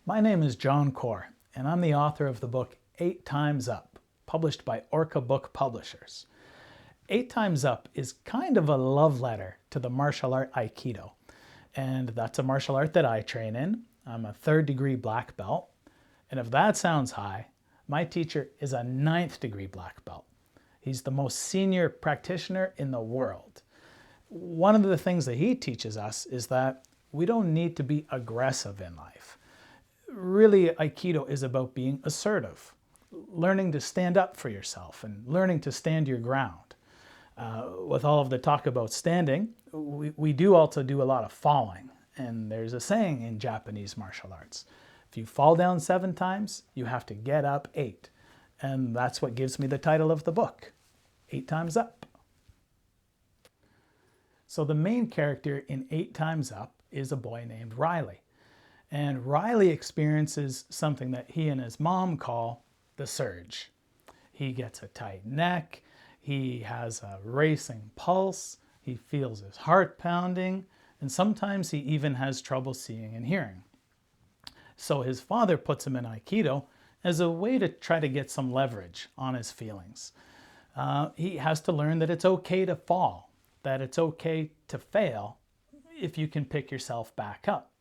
My name is John Corr, and I'm the author of the book 8 Times Up, published by Orca Book Publishers. 8 Times Up is kind of a love letter to the martial art Aikido, and that's a martial art that I train in. I'm a 3rd degree black belt, and if that sounds high, my teacher is a 9th degree black belt. He's the most senior practitioner in the world. One of the things that he teaches us is that we don't need to be aggressive in life. Really, Aikido is about being assertive, learning to stand up for yourself and learning to stand your ground. With all of the talk about standing, we do also do a lot of falling. And there's a saying in Japanese martial arts: if you fall down 7 times, you have to get up 8. And that's what gives me the title of the book, 8 Times Up. So the main character in 8 Times Up is a boy named Riley. And Riley experiences something that he and his mom call the surge. He gets a tight neck, he has a racing pulse, he feels his heart pounding, and sometimes he even has trouble seeing and hearing. So his father puts him in Aikido as a way to try to get some leverage on his feelings. He has to learn that it's okay to fall, that it's okay to fail if you can pick yourself back up.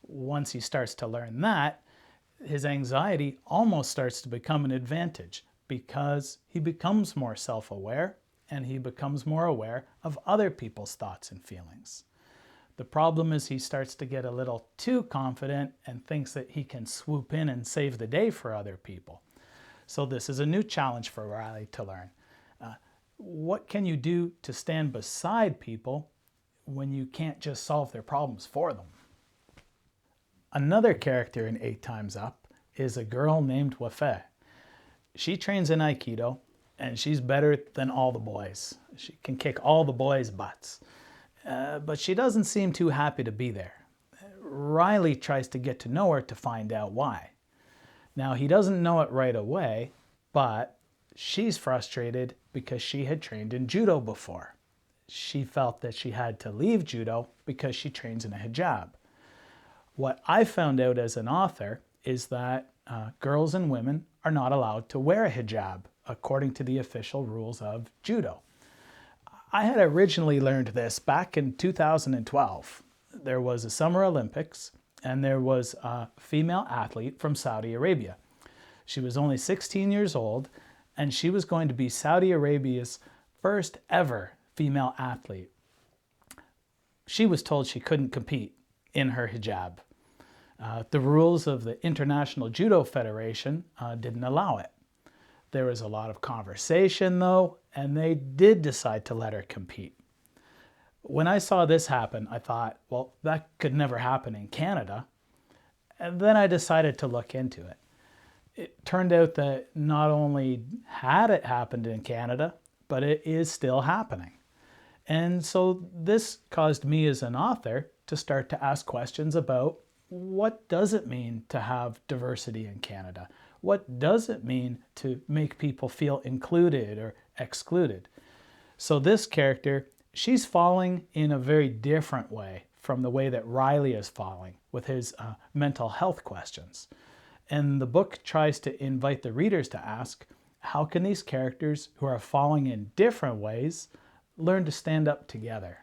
Once he starts to learn that, his anxiety almost starts to become an advantage because he becomes more self-aware and he becomes more aware of other people's thoughts and feelings. The problem is he starts to get a little too confident and thinks that he can swoop in and save the day for other people. So this is a new challenge for Riley to learn. What can you do to stand beside people when you can't just solve their problems for them? Another character in 8 Times Up is a girl named Wafei. She trains in Aikido, and she's better than all the boys. She can kick all the boys' butts. But she doesn't seem too happy to be there. Riley tries to get to know her to find out why. Now, he doesn't know it right away, but she's frustrated because she had trained in judo before. She felt that she had to leave judo because she trains in a hijab. What I found out as an author is that girls and women are not allowed to wear a hijab according to the official rules of judo. I had originally learned this back in 2012. There was a Summer Olympics and there was a female athlete from Saudi Arabia. She was only 16 years old and she was going to be Saudi Arabia's first ever female athlete. She was told she couldn't compete in her hijab. The rules of the International Judo Federation didn't allow it. There was a lot of conversation though, and they did decide to let her compete. When I saw this happen, I thought, well, that could never happen in Canada. And then I decided to look into it. It turned out that not only had it happened in Canada, but it is still happening. And so this caused me as an author to start to ask questions about what does it mean to have diversity in Canada? What does it mean to make people feel included or excluded? So this character, she's falling in a very different way from the way that Riley is falling with his mental health questions. And the book tries to invite the readers to ask, how can these characters who are falling in different ways learn to stand up together?